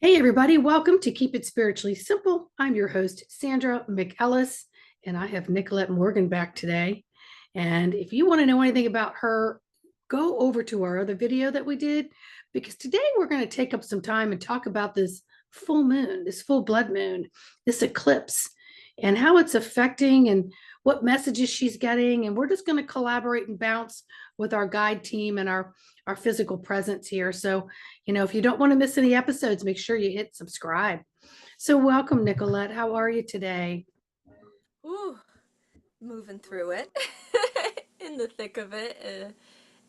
Hey, everybody, welcome to Keep It Spiritually Simple. I'm your host, Sandra McEllis, and I have Nicolette Morgan back today. And if you want to know anything about her, go over to our other video that we did, because today we're going to take up some time and talk about this full moon, this full blood moon, this eclipse, and how it's affecting and what messages she's getting. And we're just going to collaborate and bounce with our guide team and our physical presence here. So, if you don't want to miss any episodes, make sure you hit subscribe. So, welcome, Nicolette. How are you today? Ooh, moving through it in the thick of it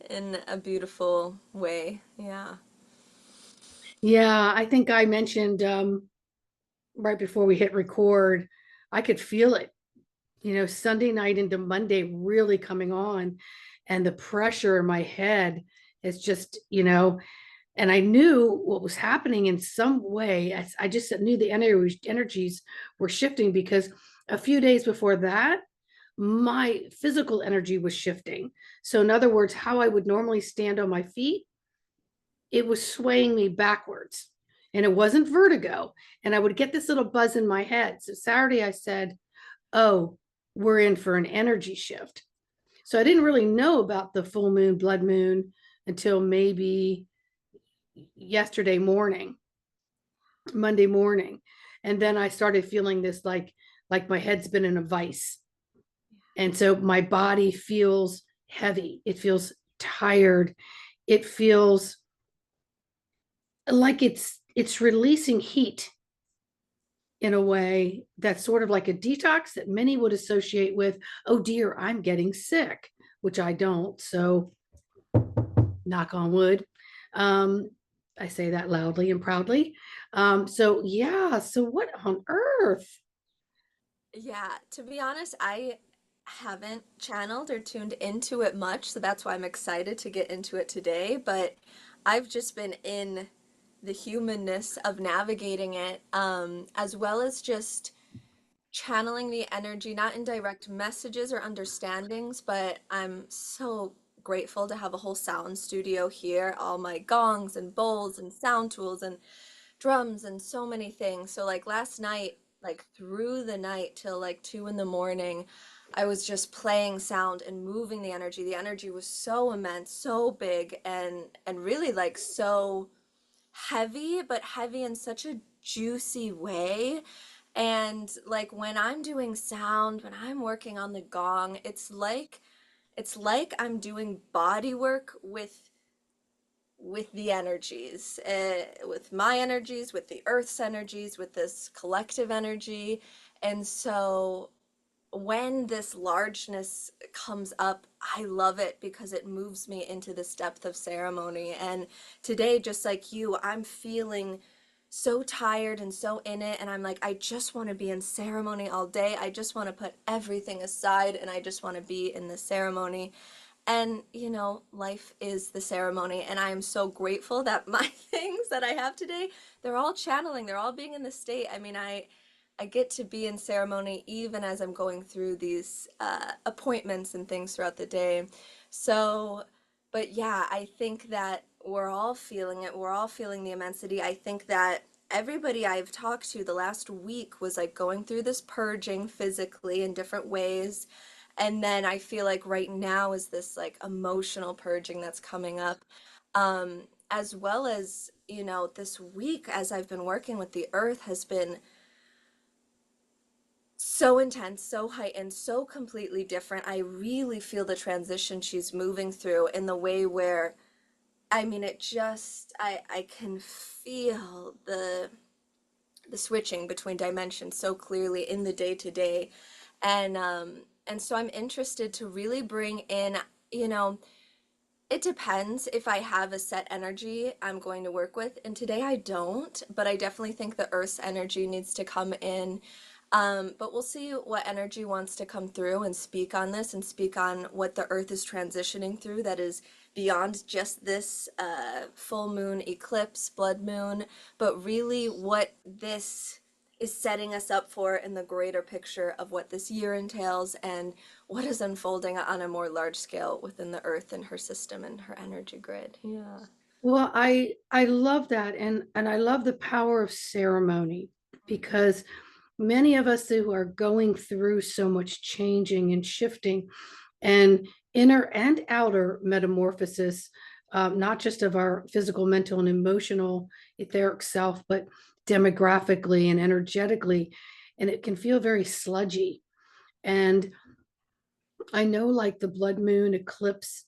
in a beautiful way. Yeah. Yeah, I think I mentioned right before we hit record, I could feel it, Sunday night into Monday really coming on, and the pressure in my head is just, and I knew what was happening in some way. I just knew the energies were shifting because a few days before that, my physical energy was shifting. So, in other words, how I would normally stand on my feet, it was swaying me backwards. And it wasn't vertigo. And I would get this little buzz in my head. So, Saturday, I said, oh, we're in for an energy shift. So, I didn't really know about the full moon, blood moon until maybe yesterday morning, Monday morning. And then I started feeling this like my head's been in a vice. And so my body feels heavy. It feels tired. It feels like it's releasing heat in a way that's sort of like a detox that many would associate with, oh dear, I'm getting sick, which I don't. So knock on wood. Um, I say that loudly and proudly. So yeah, so what on earth? Yeah, to be honest, I haven't channeled or tuned into it much, so that's why I'm excited to get into it today. But I've just been in the humanness of navigating it, as well as just channeling the energy, not in direct messages or understandings, but I'm so grateful to have a whole sound studio here, all my gongs and bowls and sound tools and drums and so many things. So like last night, like through the night till like 2 in the morning, I was just playing sound and moving the energy. The energy was so immense, so big, and really like so heavy, but heavy in such a juicy way. And like when I'm doing sound, when I'm working on the gong, it's like I'm doing body work with the energies, with my energies, with the earth's energies, with this collective energy. And so when this largeness comes up, I love it because it moves me into this depth of ceremony. And today, just like you, I'm feeling so tired and so in it. And I'm like, I just want to be in ceremony all day. I just want to put everything aside and I just want to be in the ceremony. And, life is the ceremony. And I am so grateful that my things that I have today, they're all channeling, they're all being in the state. I mean, I get to be in ceremony even as I'm going through these appointments and things throughout the day. So, but yeah, I think that we're all feeling it. We're all feeling the immensity. I think that everybody I've talked to the last week was like going through this purging physically in different ways. And then I feel like right now is this like emotional purging that's coming up. As well as, this week as I've been working with the earth has been so intense, so heightened, so completely different. I really feel the transition she's moving through in the way where, I mean, I can feel the switching between dimensions so clearly in the day to day. And so I'm interested to really bring in, you know, it depends if I have a set energy I'm going to work with. And today I don't, but I definitely think the Earth's energy needs to come in. But we'll see what energy wants to come through and speak on this and speak on what the Earth is transitioning through that is beyond just this full moon eclipse, blood moon, but really what this is setting us up for in the greater picture of what this year entails and what is unfolding on a more large scale within the earth and her system and her energy grid. Yeah. Well, I love that, and I love the power of ceremony, because many of us who are going through so much changing and shifting and inner and outer metamorphosis, not just of our physical, mental, and emotional etheric self, but demographically and energetically. And it can feel very sludgy. And I know, like, the blood moon eclipse,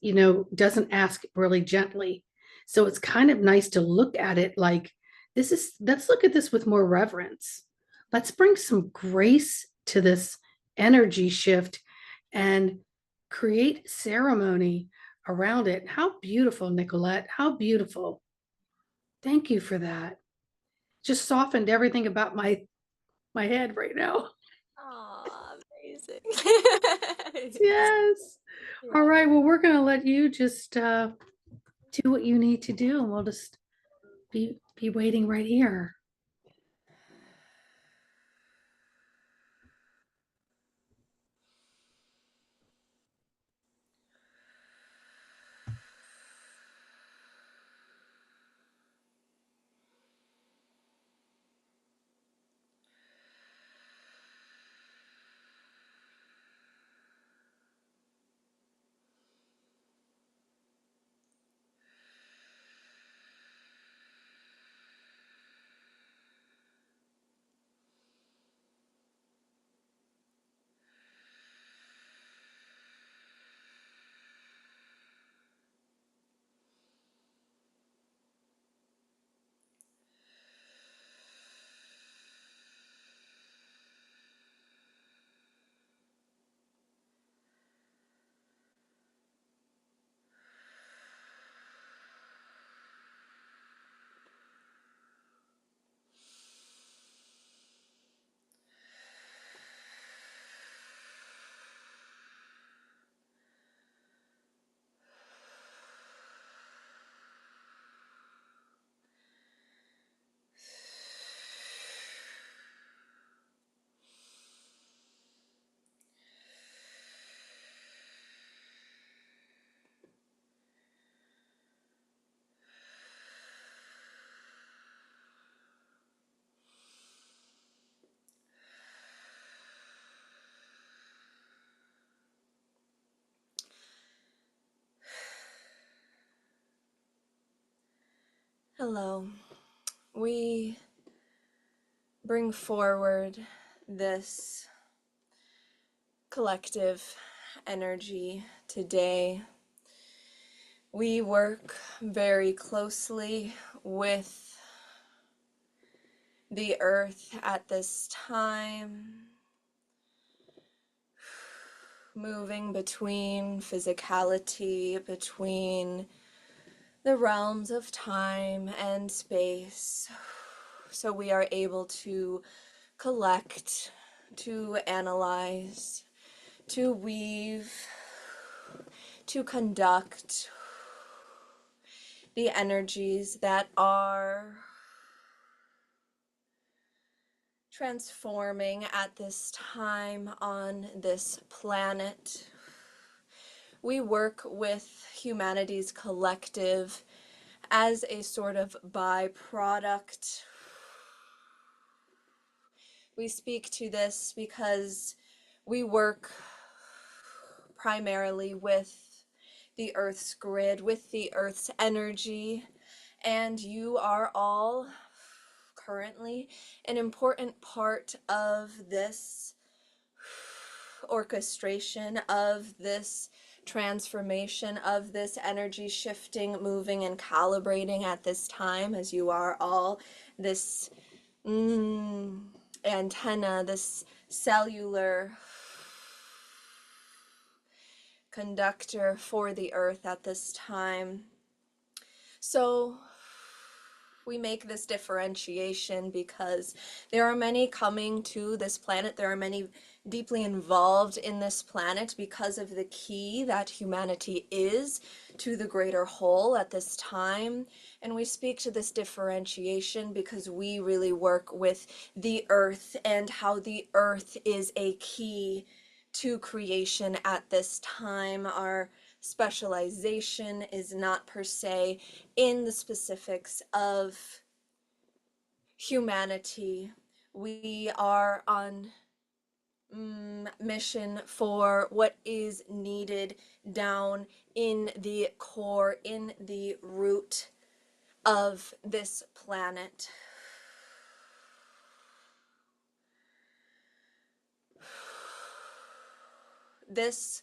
doesn't ask really gently. So it's kind of nice to look at it like, let's look at this with more reverence. Let's bring some grace to this energy shift and create ceremony around it. How beautiful, Nicolette. How beautiful. Thank you for that. Just softened everything about my head right now. Aw, amazing. Yes. All Yeah. right. Well, we're going to let you just do what you need to do, and we'll just be waiting right here. Hello. We bring forward this collective energy today. We work very closely with the earth at this time, moving between physicality, between the realms of time and space. So we are able to collect, to analyze, to weave, to conduct the energies that are transforming at this time on this planet. We work with humanity's collective as a sort of byproduct. We speak to this because we work primarily with the Earth's grid, with the Earth's energy, and you are all currently an important part of this orchestration, of this transformation, of this energy shifting, moving, and calibrating at this time, as you are all this antenna, this cellular conductor for the earth at this time. So we make this differentiation because there are many coming to this planet. There are many deeply involved in this planet because of the key that humanity is to the greater whole at this time. And we speak to this differentiation because we really work with the earth and how the earth is a key to creation at this time. Our specialization is not per se in the specifics of humanity. We are on mission for what is needed down in the core, in the root of this planet. This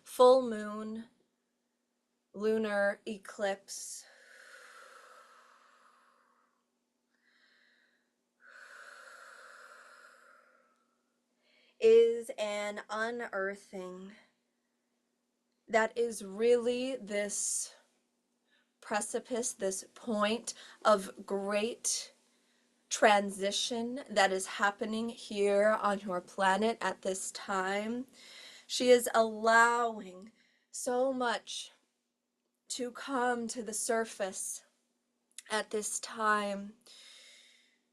full moon lunar eclipse is an unearthing that is really this precipice, this point of great transition that is happening here on your planet at this time. She is allowing so much to come to the surface at this time.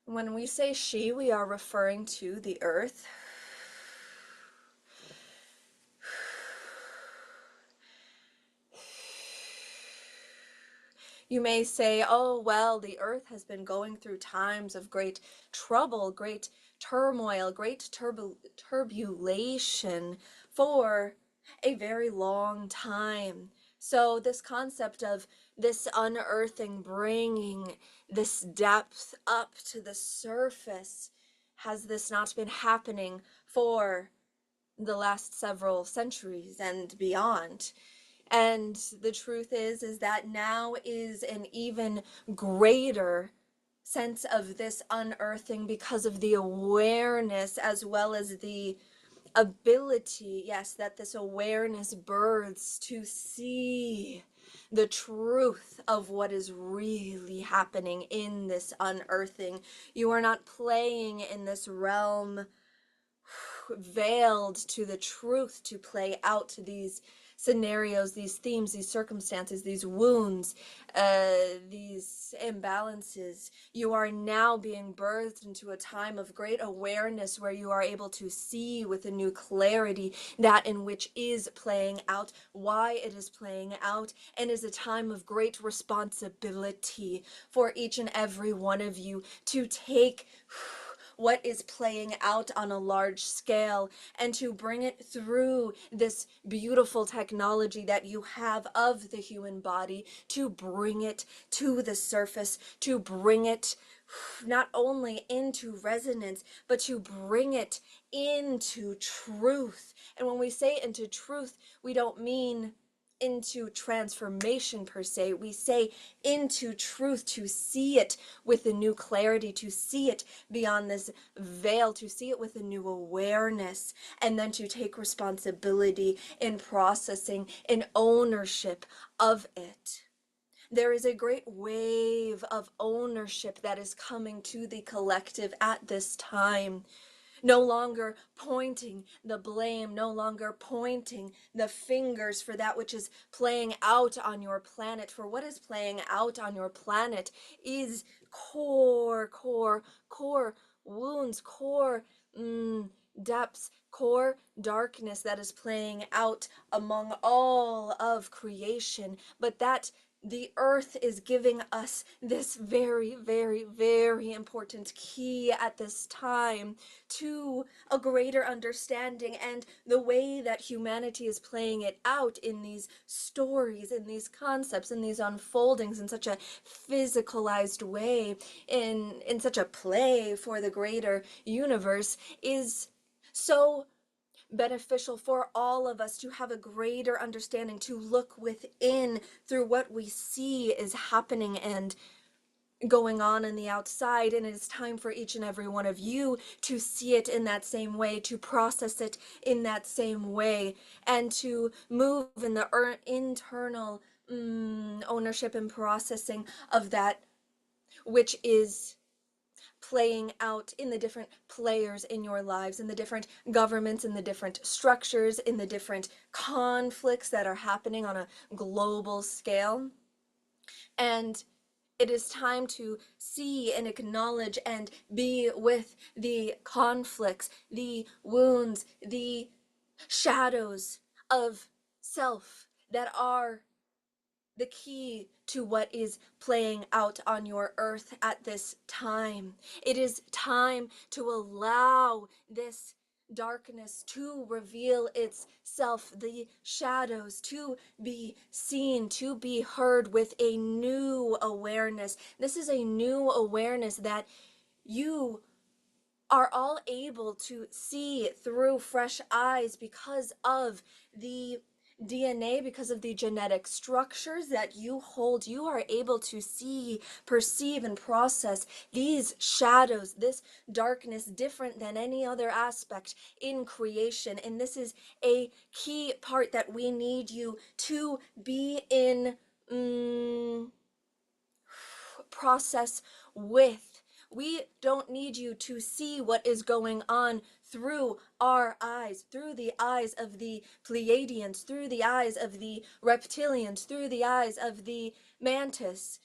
When we say she, we are referring to the earth. You may say, oh, well, the earth has been going through times of great trouble, great turmoil, great turbulation for a very long time. So this concept of this unearthing, bringing this depth up to the surface, has this not been happening for the last several centuries and beyond? And the truth is that now is an even greater sense of this unearthing because of the awareness as well as the ability, yes, that this awareness births to see the truth of what is really happening in this unearthing. You are not playing in this realm veiled to the truth to play out these scenarios, these themes, these circumstances, these wounds, these imbalances. You are now being birthed into a time of great awareness where you are able to see with a new clarity that in which is playing out, why it is playing out, and is a time of great responsibility for each and every one of you to take what is playing out on a large scale and to bring it through this beautiful technology that you have of the human body, to bring it to the surface, to bring it not only into resonance, but to bring it into truth. And when we say into truth, we don't mean into transformation per se. We say into truth, to see it with a new clarity, to see it beyond this veil, to see it with a new awareness, and then to take responsibility in processing, in ownership of it. There is a great wave of ownership that is coming to the collective at this time. No longer pointing the blame, no longer pointing the fingers for that which is playing out on your planet. For what is playing out on your planet is core wounds, core depths, core darkness that is playing out among all of creation. But that the earth is giving us this very, very, very important key at this time to a greater understanding, and the way that humanity is playing it out in these stories, in these concepts, in these unfoldings in such a physicalized way, in such a play for the greater universe, is so beneficial for all of us to have a greater understanding, to look within through what we see is happening and going on in the outside. And it is time for each and every one of you to see it in that same way, to process it in that same way, and to move in the internal ownership and processing of that which is playing out in the different players in your lives, in the different governments, in the different structures, in the different conflicts that are happening on a global scale. And it is time to see and acknowledge and be with the conflicts, the wounds, the shadows of self that are the key to what is playing out on your earth at this time. It is time to allow this darkness to reveal itself, the shadows to be seen, to be heard with a new awareness. This is a new awareness that you are all able to see through fresh eyes because of the DNA, because of the genetic structures that you hold. You are able to see, perceive, and process these shadows, this darkness, different than any other aspect in creation. And this is a key part that we need you to be in. Process with. We don't need you to see what is going on through our eyes, through the eyes of the Pleiadians, through the eyes of the reptilians, through the eyes of the mantis.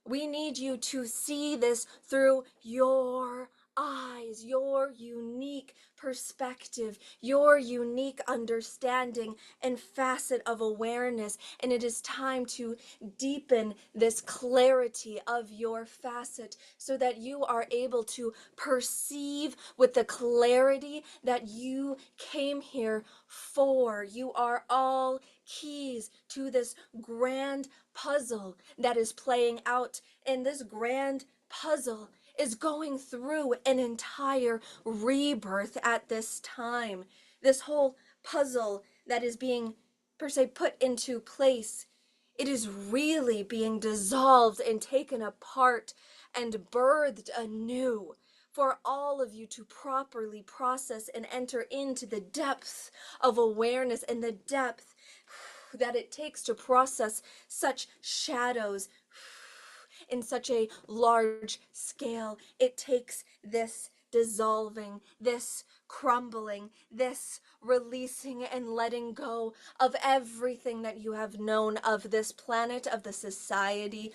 We need you to see this through your eyes, your unique perspective, your unique understanding and facet of awareness. And it is time to deepen this clarity of your facet so that you are able to perceive with the clarity that you came here for. You are all keys to this grand puzzle that is playing out, and this grand puzzle is going through an entire rebirth at this time. This whole puzzle that is being, per se, put into place, it is really being dissolved and taken apart and birthed anew for all of you to properly process and enter into the depth of awareness and the depth that it takes to process such shadows in such a large scale. It takes this dissolving, this crumbling, this releasing and letting go of everything that you have known of this planet, of the society,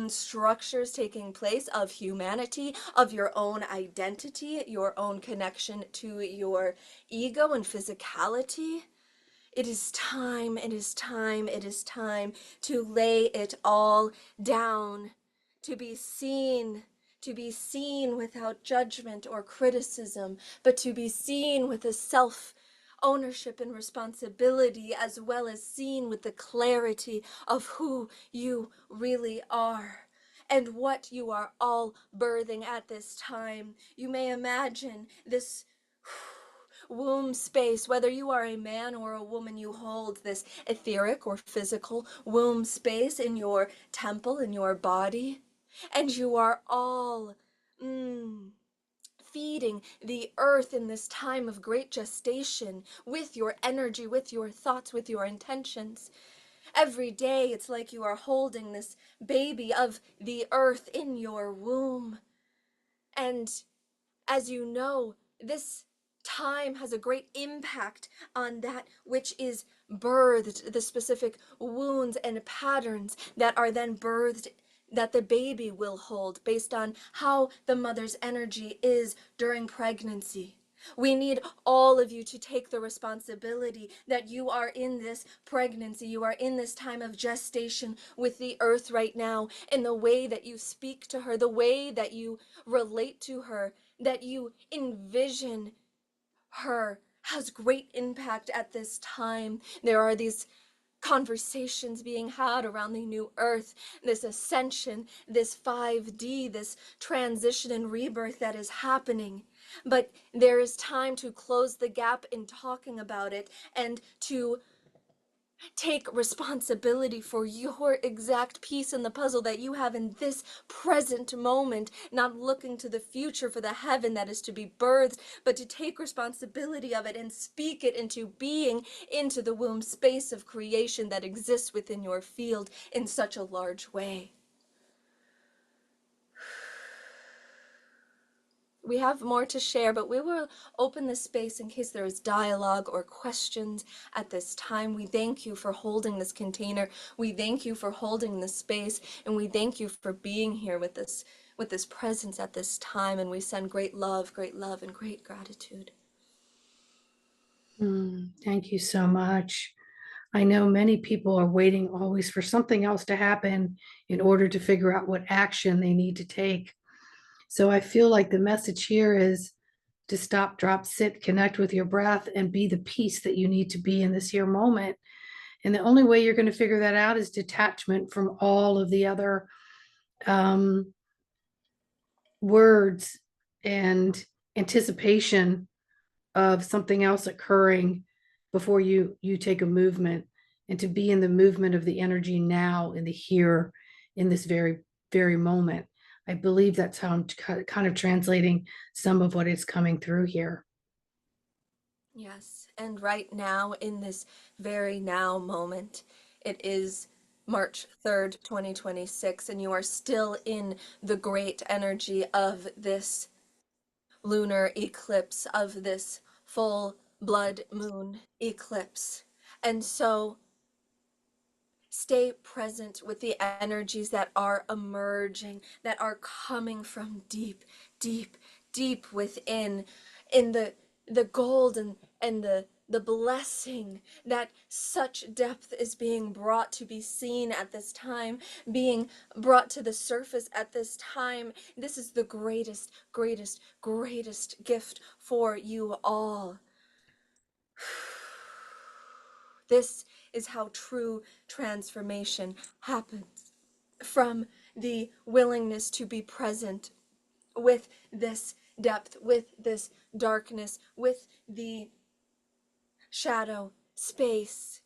structures taking place, of humanity, of your own identity, your own connection to your ego and physicality. It is time, it is time, it is time to lay it all down, to be seen without judgment or criticism, but to be seen with a self ownership and responsibility, as well as seen with the clarity of who you really are and what you are all birthing at this time. You may imagine this womb space, whether you are a man or a woman, you hold this etheric or physical womb space in your temple, in your body, and you are all feeding the earth in this time of great gestation with your energy, with your thoughts, with your intentions. Every day it's like you are holding this baby of the earth in your womb. And as you know, this time has a great impact on that which is birthed, the specific wounds and patterns that are then birthed, that the baby will hold based on how the mother's energy is during pregnancy. We need all of you to take the responsibility that you are in this pregnancy, you are in this time of gestation with the earth right now, in the way that you speak to her, the way that you relate to her, that you envision her has great impact at this time. There are these conversations being had around the new earth, this ascension, this 5D, this transition and rebirth that is happening. But there is time to close the gap in talking about it and to take responsibility for your exact piece in the puzzle that you have in this present moment, not looking to the future for the heaven that is to be birthed, but to take responsibility of it and speak it into being, into the womb space of creation that exists within your field in such a large way. We have more to share, but we will open the space in case there is dialogue or questions at this time. We thank you for holding this container. We thank you for holding this space, and we thank you for being here with this presence at this time. And we send great love, and great gratitude. Thank you so much. I know many people are waiting always for something else to happen in order to figure out what action they need to take. So I feel like the message here is to stop, drop, sit, connect with your breath, and be the peace that you need to be in this here moment. And the only way you're going to figure that out is detachment from all of the other um, words and anticipation of something else occurring before you take a movement, and to be in the movement of the energy now, in the here, in this very moment. I believe that's how I'm kind of translating some of what is coming through here. Yes, and right now, in this very now moment, it is March 3rd, 2026, and you are still in the great energy of this lunar eclipse, of this full blood moon eclipse. And so stay present with the energies that are emerging, that are coming from deep, deep, deep within, in the gold and the blessing that such depth is being brought to be seen at this time, being brought to the surface at this time. This is the greatest, greatest, greatest gift for you all. This is how true transformation happens, from the willingness to be present with this depth, with this darkness, with the shadow space,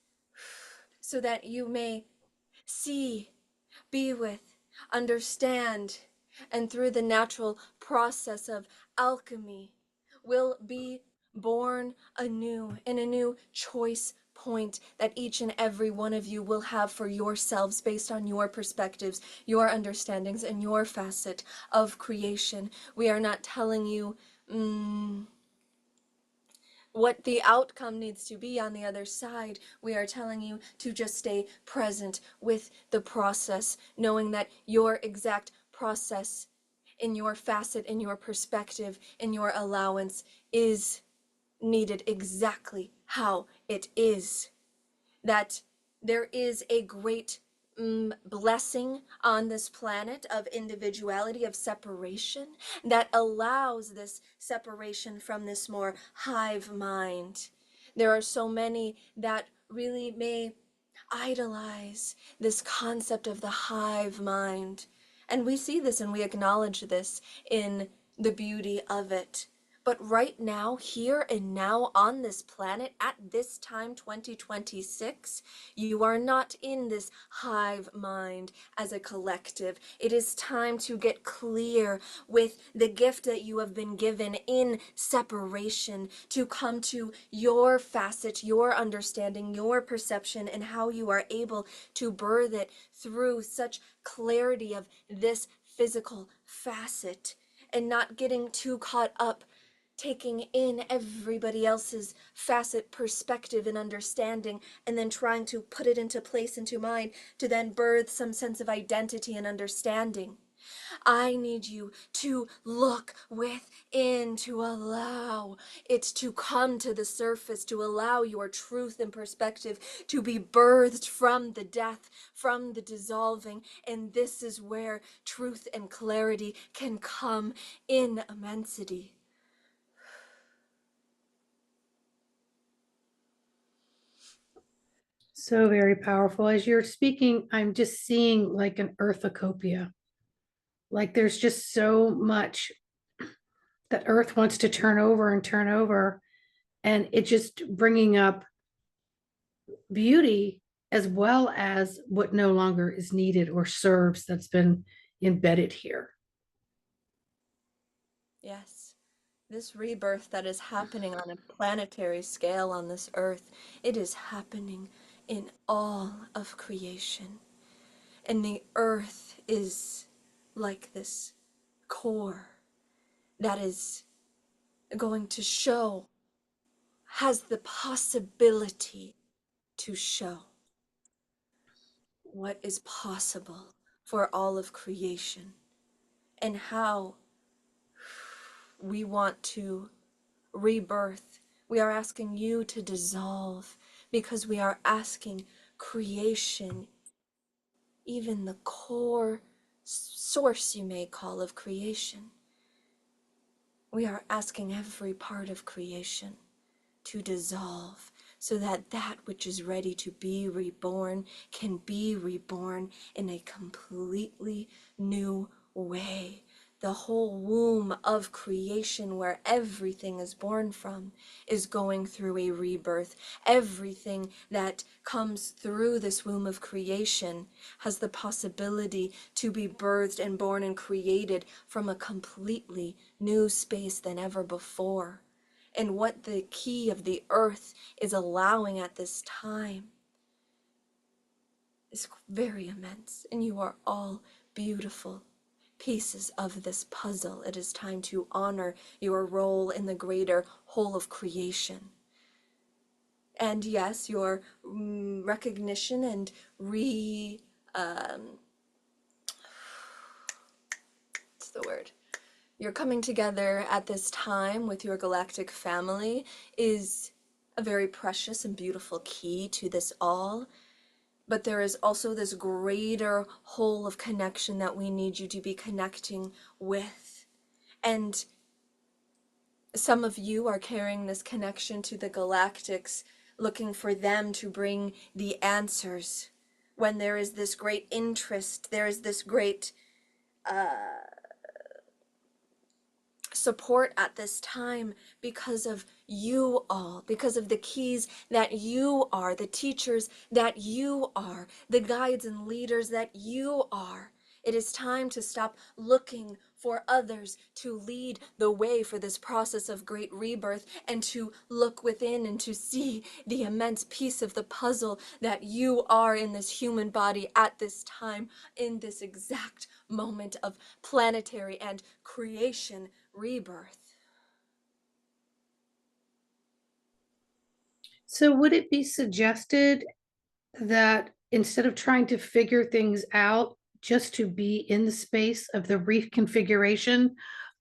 so that you may see, be with, understand, and through the natural process of alchemy will be born anew in a new choice point that each and every one of you will have for yourselves based on your perspectives, your understandings, and your facet of creation. We are not telling you what the outcome needs to be on the other side. We are telling you to just stay present with the process, knowing that your exact process, in your facet, in your perspective, in your allowance, is needed exactly how it is. That there is a great blessing on this planet of individuality, of separation, that allows this separation from this more hive mind. There are so many that really may idolize this concept of the hive mind. And we see this and we acknowledge this in the beauty of it. But right now, here and now on this planet, at this time, 2026, you are not in this hive mind as a collective. It is time to get clear with the gift that you have been given in separation, to come to your facet, your understanding, your perception, and how you are able to birth it through such clarity of this physical facet, and not getting too caught up taking in everybody else's facet, perspective, and understanding, and then trying to put it into place into mine to then birth some sense of identity and understanding. I need you to look within, to allow it to come to the surface, to allow your truth and perspective to be birthed from the death, from the dissolving. And this is where truth and clarity can come in immensity. So very powerful. As you're speaking, I'm just seeing like an earthocopia. Like there's just so much that earth wants to turn over and turn over. And it just bringing up beauty as well as what no longer is needed or serves, that's been embedded here. Yes. This rebirth that is happening on a planetary scale on this earth, it is happening in all of creation. And the earth is like this core that is going to show, has the possibility to show what is possible for all of creation, and how we want to rebirth. We are asking you to dissolve because we are asking creation, even the core source you may call of creation. We are asking every part of creation to dissolve so that that which is ready to be reborn can be reborn in a completely new way. The whole womb of creation, where everything is born from, is going through a rebirth. Everything that comes through this womb of creation has the possibility to be birthed and born and created from a completely new space than ever before. And what the key of the earth is allowing at this time is very immense, and you are all beautiful pieces of this puzzle. It is time to honor your role in the greater whole of creation. And yes, your recognition and what's the word? You're coming together at this time with your galactic family is a very precious and beautiful key to this all. But there is also this greater whole of connection that we need you to be connecting with. And some of you are carrying this connection to the galactics, looking for them to bring the answers. When there is this great interest, there is this great support at this time because of you all, because of the keys that you are, the teachers that you are, the guides and leaders that you are. It is time to stop looking for others to lead the way for this process of great rebirth and to look within and to see the immense piece of the puzzle that you are in this human body at this time, in this exact moment of planetary and creation rebirth. So would it be suggested that instead of trying to figure things out, just to be in the space of the reconfiguration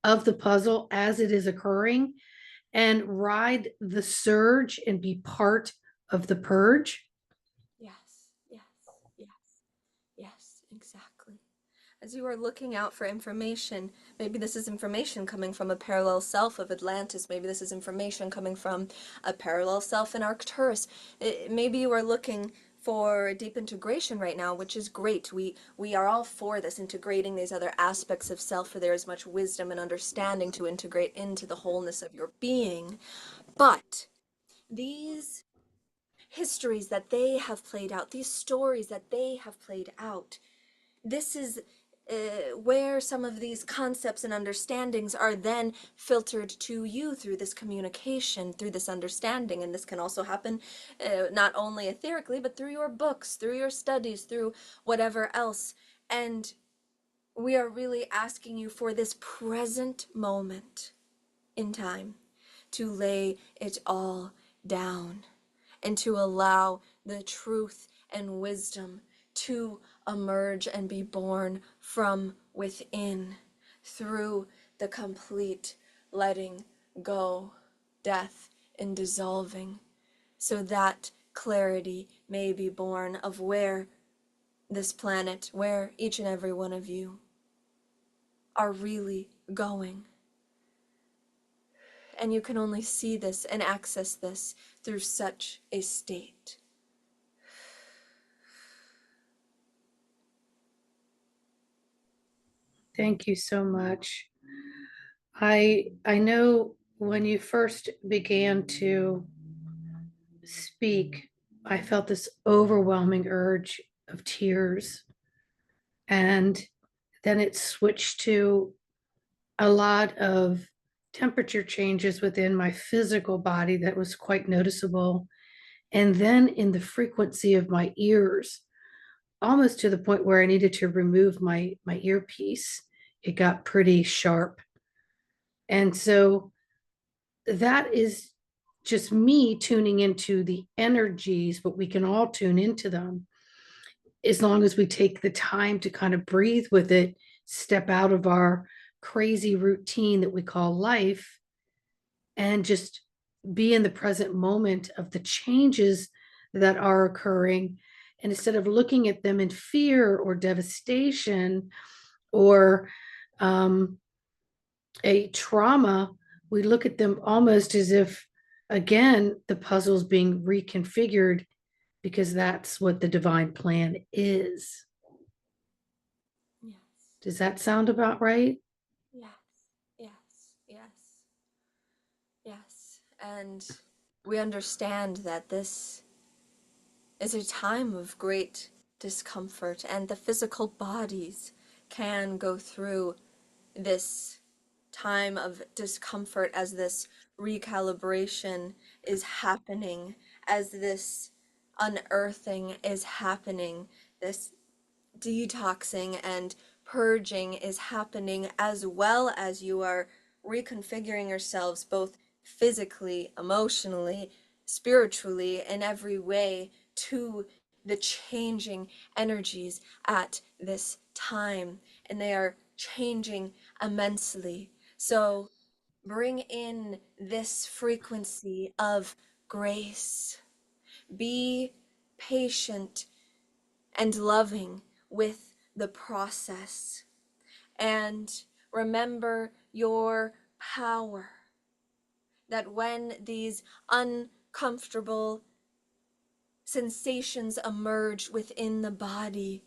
of the puzzle as it is occurring and ride the surge and be part of the purge? Yes, yes, yes, yes, exactly. As you are looking out for information, maybe this is information coming from a parallel self of Atlantis, maybe this is information coming from a parallel self in Arcturus. Maybe you are looking for deep integration right now, which is great. We are all for this, integrating these other aspects of self, for there is much wisdom and understanding to integrate into the wholeness of your being. But these histories that they have played out, these stories that they have played out, this is where some of these concepts and understandings are then filtered to you through this communication, through this understanding. And this can also happen not only etherically, but through your books, through your studies, through whatever else. And we are really asking you for this present moment in time to lay it all down and to allow the truth and wisdom to emerge and be born from within through the complete letting go, death, and dissolving, so that clarity may be born of where this planet, where each and every one of you are really going. And you can only see this and access this through such a state. Thank you so much. I know when you first began to speak, I felt this overwhelming urge of tears. And then it switched to a lot of temperature changes within my physical body that was quite noticeable. And then in the frequency of my ears, almost to the point where I needed to remove my earpiece. It got pretty sharp. And so that is just me tuning into the energies, but we can all tune into them as long as we take the time to kind of breathe with it, step out of our crazy routine that we call life, and just be in the present moment of the changes that are occurring. And instead of looking at them in fear or devastation or a trauma, we look at them almost as if, again, the puzzle's being reconfigured because that's what the divine plan is. Yes. Does that sound about right? Yes. Yes. Yes. Yes. And we understand that this is a time of great discomfort, and the physical bodies can go through this time of discomfort as this recalibration is happening, as this unearthing is happening, this detoxing and purging is happening, as well as you are reconfiguring yourselves both physically, emotionally, spiritually, in every way to the changing energies at this time. And they are changing immensely. So bring in this frequency of grace. Be patient and loving with the process. And remember your power. That when these uncomfortable sensations emerge within the body,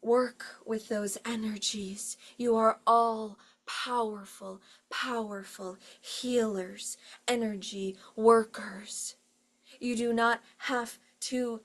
work with those energies. You are all powerful, powerful healers, energy workers. You do not have to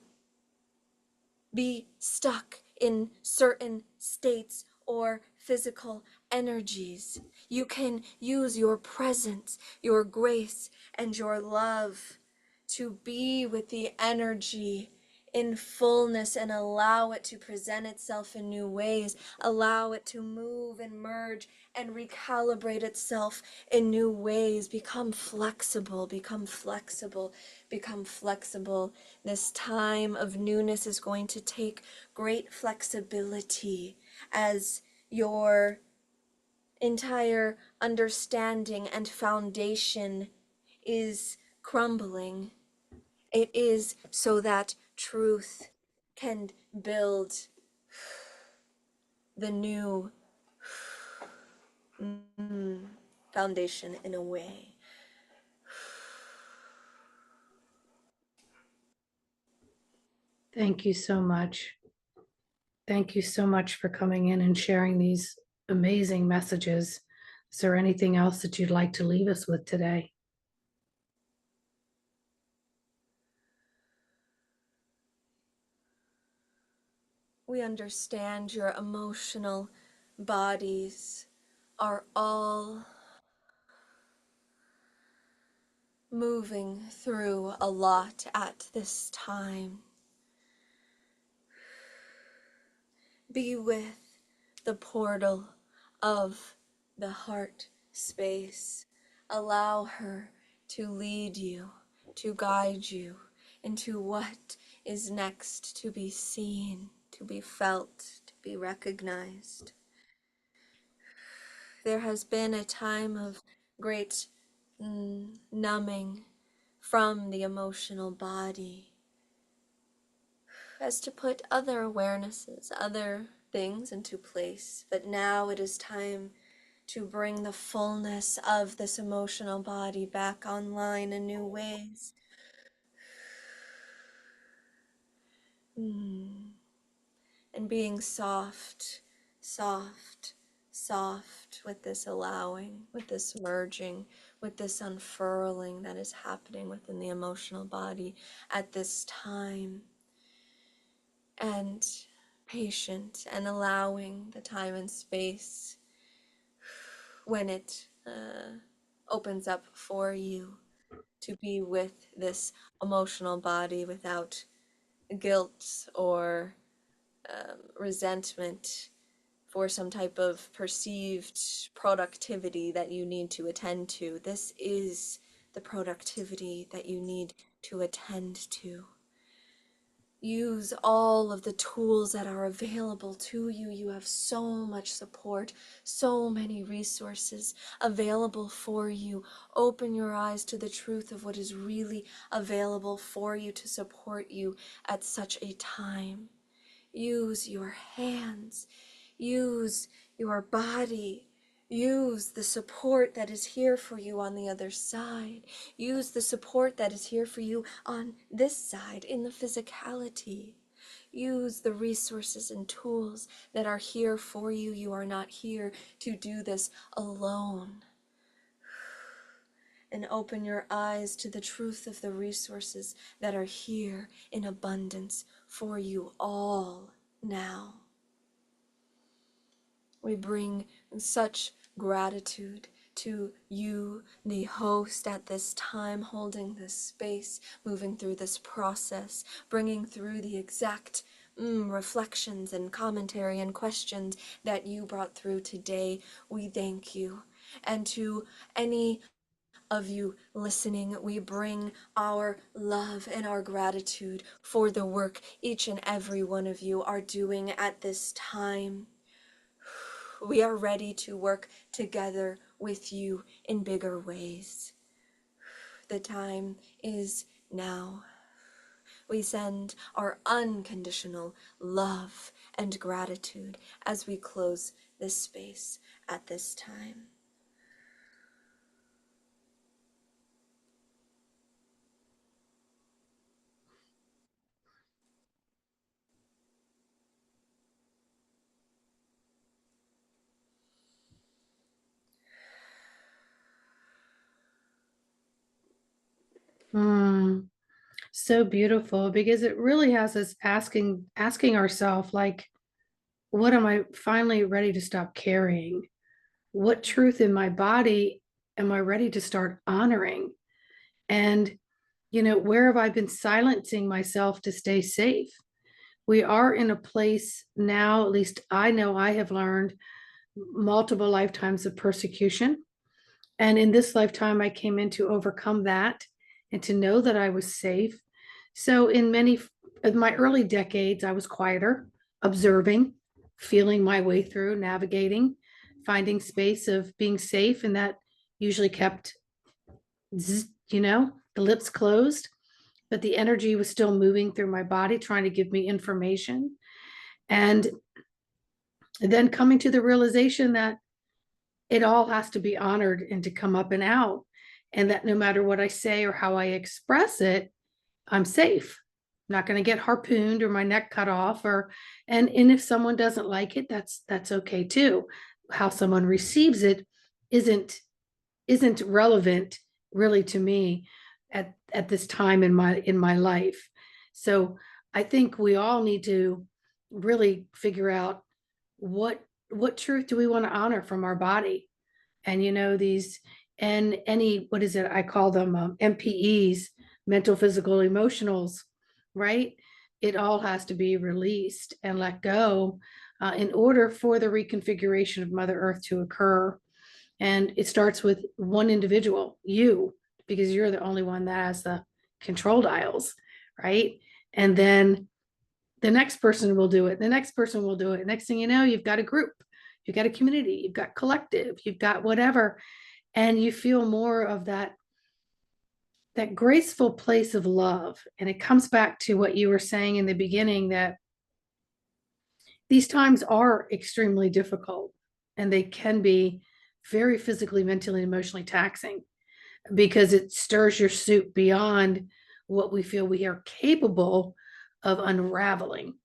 be stuck in certain states or physical energies. You can use your presence, your grace, and your love to be with the energy in fullness and allow it to present itself in new ways. Allow it to move and merge and recalibrate itself in new ways. Become flexible, become flexible, become flexible. This time of newness is going to take great flexibility as your entire understanding and foundation is crumbling. It is so that truth can build the new foundation in a way. Thank you so much. Thank you so much for coming in and sharing these amazing messages. Is there anything else that you'd like to leave us with today? We understand your emotional bodies are all moving through a lot at this time. Be with the portal of the heart space. Allow her to lead you, to guide you into what is next to be seen, to be felt, to be recognized. There has been a time of great numbing from the emotional body as to put other awarenesses, other things into place. But now it is time to bring the fullness of this emotional body back online in new ways. And being soft, soft, soft with this allowing, with this merging, with this unfurling that is happening within the emotional body at this time. And patient and allowing the time and space when it opens up for you to be with this emotional body without guilt or resentment for some type of perceived productivity that you need to attend to. This is the productivity that you need to attend to. Use all of the tools that are available to you. You have so much support, so many resources available for you. Open your eyes to the truth of what is really available for you to support you at such a time. Use your hands, use your body, use the support that is here for you on the other side. Use the support that is here for you on this side in the physicality. Use the resources and tools that are here for you. You are not here to do this alone. And open your eyes to the truth of the resources that are here in abundance for you all now. We bring such gratitude to you, the host, at this time, holding this space, moving through this process, bringing through the exact reflections and commentary and questions that you brought through today. We thank you. And to any of you listening, we bring our love and our gratitude for the work each and every one of you are doing at this time. We are ready to work together with you in bigger ways. The time is now. We send our unconditional love and gratitude as we close this space at this time. So beautiful, because it really has us asking ourselves, like, what am I finally ready to stop carrying? What truth in my body am I ready to start honoring? And, where have I been silencing myself to stay safe? We are in a place now, at least I know I have learned multiple lifetimes of persecution. And in this lifetime, I came in to overcome that and to know that I was safe. So, in many of my early decades, I was quieter, observing, feeling my way through, navigating, finding space of being safe. And that usually kept, the lips closed, but the energy was still moving through my body, trying to give me information. And then coming to the realization that it all has to be honored and to come up and out. And that no matter what I say or how I express it, I'm safe. I'm not going to get harpooned or my neck cut off, and if someone doesn't like it, that's okay too. How someone receives it isn't relevant really to me at this time in my life. So I think we all need to really figure out what truth do we want to honor from our body. And these, and any, what is it, I call them MPEs, mental, physical, emotionals, right? It all has to be released and let go in order for the reconfiguration of Mother Earth to occur. And it starts with one individual, you, because you're the only one that has the control dials, right? And then the next person will do it. The next person will do it. Next thing you know, you've got a group, you've got a community, you've got collective, you've got whatever. And you feel more of that graceful place of love. And it comes back to what you were saying in the beginning, that these times are extremely difficult and they can be very physically, mentally, emotionally taxing, because it stirs your soup beyond what we feel we are capable of unraveling.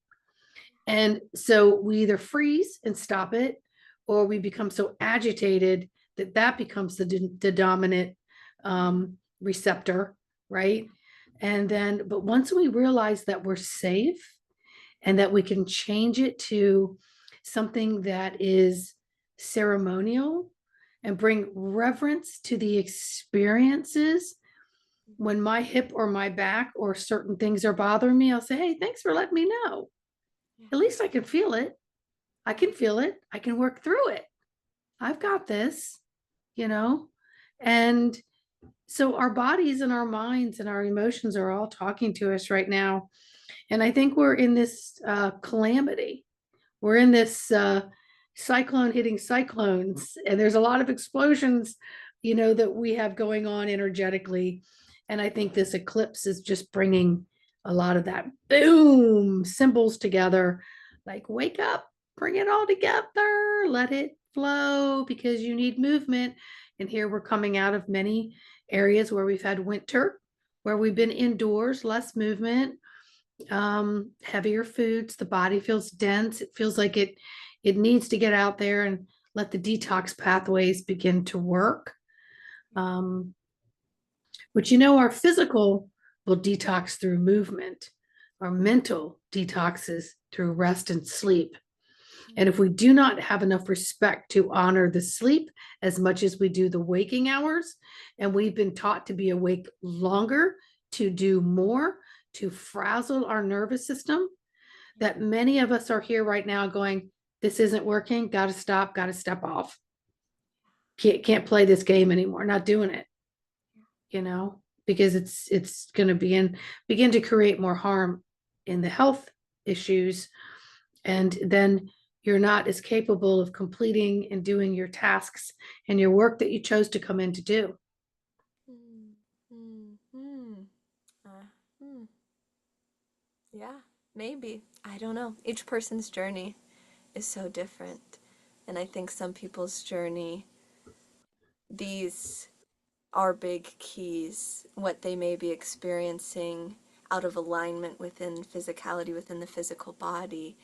And so we either freeze and stop it, or we become so agitated that becomes the dominant receptor, right? And then, but once we realize that we're safe and that we can change it to something that is ceremonial and bring reverence to the experiences. When my hip or my back or certain things are bothering me, I'll say, hey, thanks for letting me know. At least I can feel it. I can feel it. I can work through it. I've got this, you know? And so our bodies and our minds and our emotions are all talking to us right now. And I think we're in this calamity. We're in this cyclone hitting cyclones, and there's a lot of explosions, that we have going on energetically. And I think this eclipse is just bringing a lot of that boom symbols together, like wake up, bring it all together, let it flow because you need movement. And here we're coming out of many areas where we've had winter, where we've been indoors, less movement, heavier foods. The body feels dense. It feels like it needs to get out there and let the detox pathways begin to work. But our physical will detox through movement. Our mental detoxes through rest and sleep. And if we do not have enough respect to honor the sleep as much as we do the waking hours, and we've been taught to be awake longer, to do more, to frazzle our nervous system, that many of us are here right now going, this isn't working, got to stop, got to step off. Can't play this game anymore, not doing it, because it's going to begin to create more harm in the health issues. And then you're not as capable of completing and doing your tasks and your work that you chose to come in to do. Mm, mm, mm. Hmm. Yeah, maybe. I don't know. Each person's journey is so different. And I think some people's journey, these are big keys, what they may be experiencing out of alignment within physicality, within the physical body.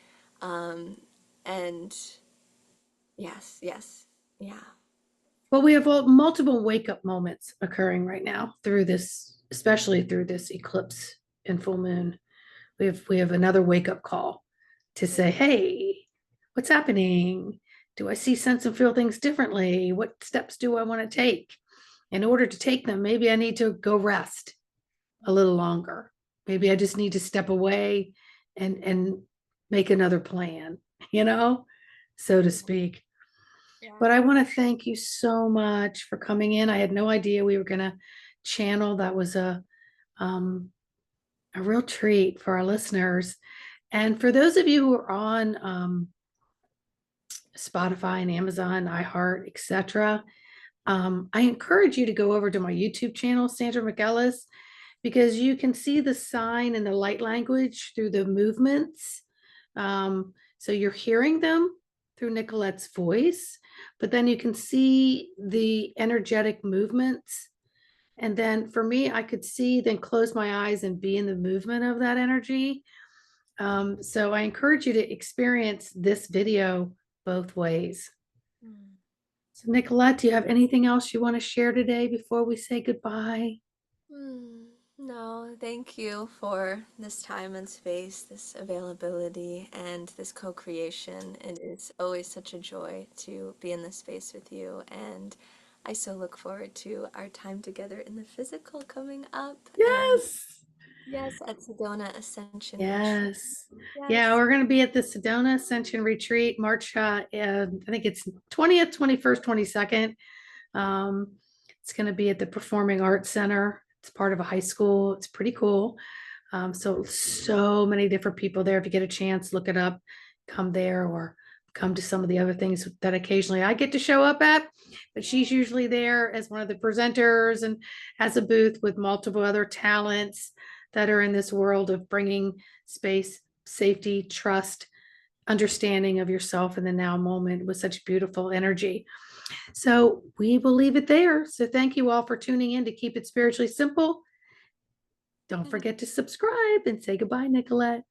Um, and yes, yes, yeah. Well, we have multiple wake up moments occurring right now through this, especially through this eclipse and full moon. We have another wake up call to say, hey, what's happening? Do I see, sense, and feel things differently? What steps do I want to take? In order to take them, maybe I need to go rest a little longer. Maybe I just need to step away and make another plan, so to speak. Yeah. But I want to thank you so much for coming in. I had no idea we were going to channel. That was a real treat for our listeners. And for those of you who are on Spotify and Amazon, iHeart, etc., I encourage you to go over to my YouTube channel, Sandra McEllis, because you can see the sign and the light language through the movements. So you're hearing them through Nicolette's voice, but then you can see the energetic movements. And then for me, I could see, then close my eyes and be in the movement of that energy. So I encourage you to experience this video both ways. Mm. So Nicolette, do you have anything else you want to share today before we say goodbye? No, thank you for this time and space, this availability, and this co-creation. It is always such a joy to be in this space with you, and I so look forward to our time together in the physical coming up. And Yes. yes, at Sedona Ascension Retreat. Yes. Yeah, Yes. we're going to be at the Sedona Ascension Retreat, March, and I think it's 20th, 21st, 22nd. Um, it's going to be at the Performing Arts Center. It's part of a high school. It's pretty cool. So many different people there. If you get a chance, look it up, come there, or come to some of the other things that occasionally I get to show up at. But she's usually there as one of the presenters and has a booth with multiple other talents that are in this world of bringing space, safety, trust, understanding of yourself in the now moment with such beautiful energy. So we will leave it there. So thank you all for tuning in to Keep It Spiritually Simple. Don't forget to subscribe and say goodbye, Nicolette.